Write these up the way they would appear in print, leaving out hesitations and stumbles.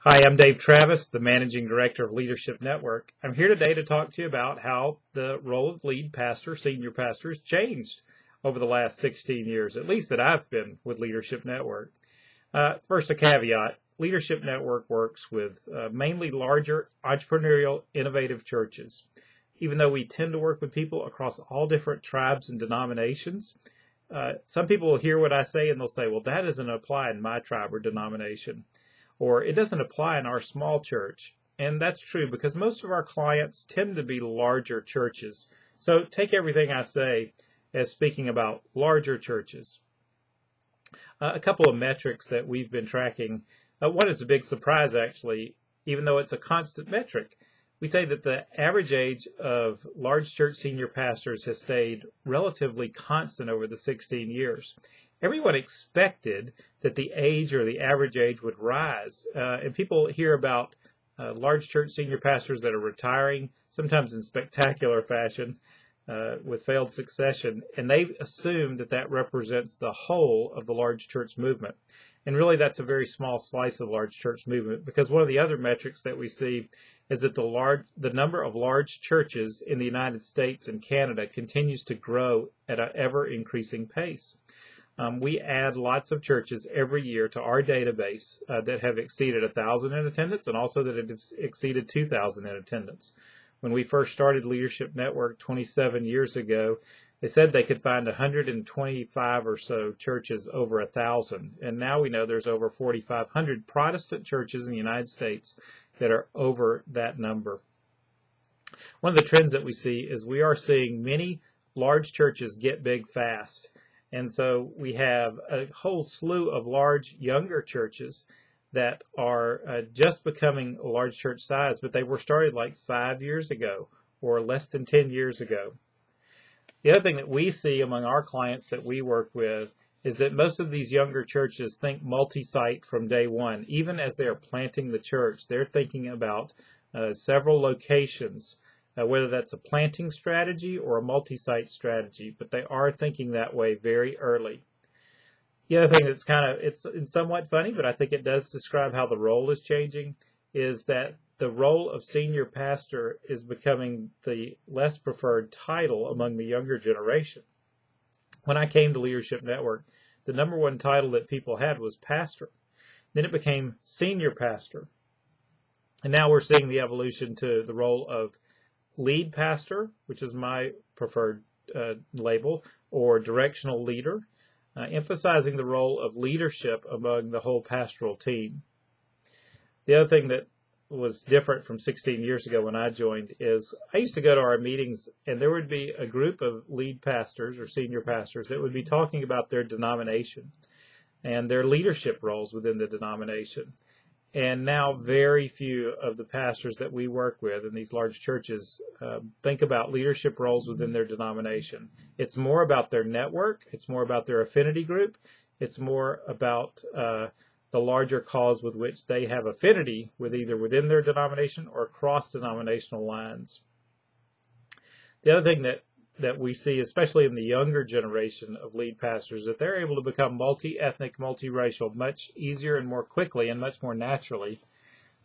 Hi, I'm Dave Travis, the Managing Director of Leadership Network. I'm here today to talk to you about how the role of lead pastor, senior pastor, has changed over the last 16 years, at least that I've been with Leadership Network. First, a caveat. Leadership Network works with mainly larger, entrepreneurial, innovative churches. Even though we tend to work with people across all different tribes and denominations, some people will hear what I say and they'll say, well, that doesn't apply in my tribe or denomination. Or it doesn't apply in our small church. And that's true because most of our clients tend to be larger churches. So take everything I say as speaking about larger churches. A couple of metrics that we've been tracking. One is a big surprise, actually, even though it's a constant metric. We say that the average age of large church senior pastors has stayed relatively constant over the 16 years. Everyone expected that the age or the average age would rise. And people hear about large church senior pastors that are retiring, sometimes in spectacular fashion, with failed succession, and they assume that that represents the whole of the large church movement. And really that's a very small slice of the large church movement, because one of the other metrics that we see is that the number of large churches in the United States and Canada continues to grow at an ever-increasing pace. We add lots of churches every year to our database that have exceeded 1,000 in attendance and also that have exceeded 2,000 in attendance. When we first started Leadership Network 27 years ago, they said they could find 125 or so churches over 1,000. And now we know there's over 4,500 Protestant churches in the United States that are over that number. One of the trends that we see is we are seeing many large churches get big fast. And so we have a whole slew of large, younger churches that are just becoming a large church size, but they were started like 5 years ago or less than 10 years ago. The other thing that we see among our clients that we work with is that most of these younger churches think multi-site from day one. Even as they're planting the church, they're thinking about several locations. Whether that's a planting strategy or a multi-site strategy, but they are thinking that way very early. The other thing that's it's somewhat funny, but I think it does describe how the role is changing, is that the role of senior pastor is becoming the less preferred title among the younger generation. When I came to Leadership Network, the number one title that people had was pastor. Then it became senior pastor. And now we're seeing the evolution to the role of lead pastor, which is my preferred label, or directional leader, emphasizing the role of leadership among the whole pastoral team. The other thing that was different from 16 years ago when I joined is I used to go to our meetings and there would be a group of lead pastors or senior pastors that would be talking about their denomination and their leadership roles within the denomination. And now very few of the pastors that we work with in these large churches think about leadership roles within their denomination. It's more about their network. It's more about their affinity group. It's more about the larger cause with which they have affinity with either within their denomination or across denominational lines. The other thing that we see, especially in the younger generation of lead pastors, that they're able to become multi-ethnic, multiracial much easier and more quickly and much more naturally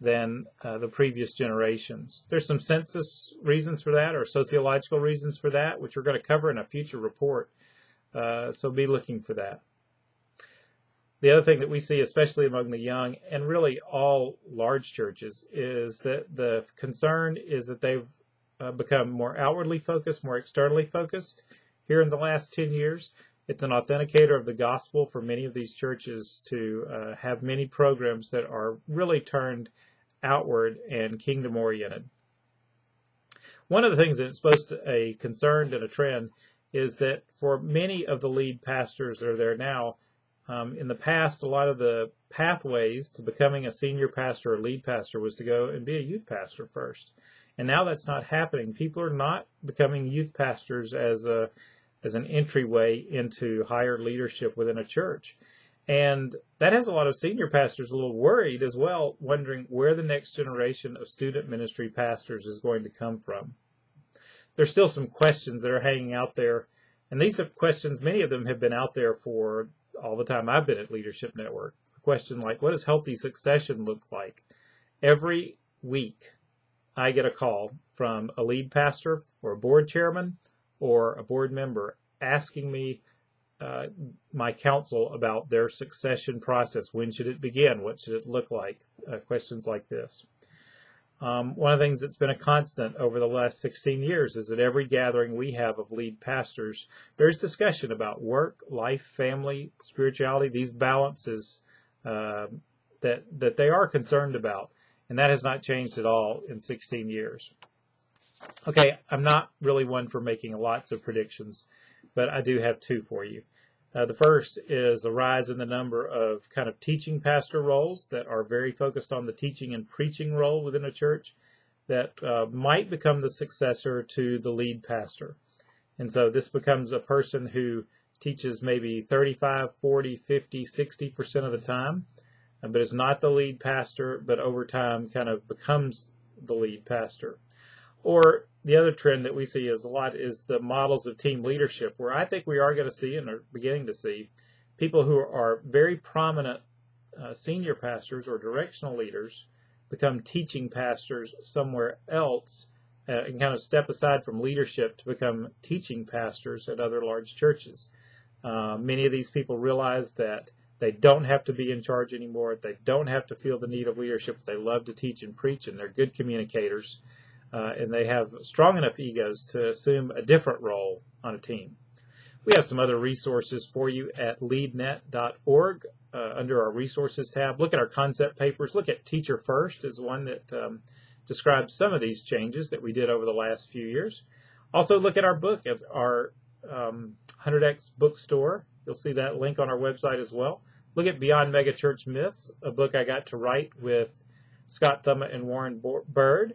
than the previous generations. There's some census reasons for that or sociological reasons for that, which we're going to cover in a future report, so be looking for that. The other thing that we see, especially among the young and really all large churches, is that the concern is that they've become more outwardly focused, more externally focused here in the last 10 years. It's an authenticator of the gospel for many of these churches to have many programs that are really turned outward and kingdom oriented. One of the things that's supposed to a concern and a trend is that for many of the lead pastors that are there now, in the past, a lot of the pathways to becoming a senior pastor or lead pastor was to go and be a youth pastor first. And now that's not happening. People are not becoming youth pastors as an entryway into higher leadership within a church. And that has a lot of senior pastors a little worried as well, wondering where the next generation of student ministry pastors is going to come from. There's still some questions that are hanging out there. And these are questions, many of them have been out there for all the time I've been at Leadership Network. A question like, what does healthy succession look like? Every week, I get a call from a lead pastor or a board chairman or a board member asking me my counsel about their succession process. When should it begin? What should it look like? Questions like this. One of the things that's been a constant over the last 16 years is that every gathering we have of lead pastors, there's discussion about work, life, family, spirituality, these balances that they are concerned about. And that has not changed at all in 16 years. Okay, I'm not really one for making lots of predictions, but I do have two for you. The first is a rise in the number of kind of teaching pastor roles that are very focused on the teaching and preaching role within a church that might become the successor to the lead pastor. And so this becomes a person who teaches maybe 35, 40, 50, 60% of the time, but is not the lead pastor, but over time kind of becomes the lead pastor. Or the other trend that we see is a lot is the models of team leadership, where I think we are going to see and are beginning to see people who are very prominent senior pastors or directional leaders become teaching pastors somewhere else and kind of step aside from leadership to become teaching pastors at other large churches. Many of these people realize that they don't have to be in charge anymore. They don't have to feel the need of leadership. They love to teach and preach, and they're good communicators. And they have strong enough egos to assume a different role on a team. We have some other resources for you at leadnet.org under our resources tab. Look at our concept papers. Look at Teacher First is one that describes some of these changes that we did over the last few years. Also look at our book at our 100X bookstore. You'll see that link on our website as well. Look at Beyond Megachurch Myths, a book I got to write with Scott Thummett and Warren Bird.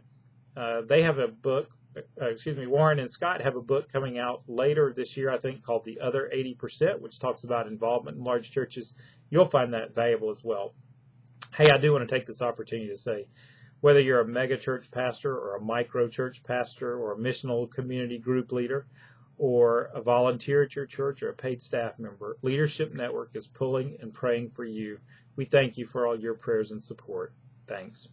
They have a book, Warren and Scott have a book coming out later this year, I think, called The Other 80%, which talks about involvement in large churches. You'll find that valuable as well. Hey, I do want to take this opportunity to say, whether you're a megachurch pastor or a micro church pastor or a missional community group leader or a volunteer at your church or a paid staff member, Leadership Network is pulling and praying for you. We thank you for all your prayers and support. Thanks.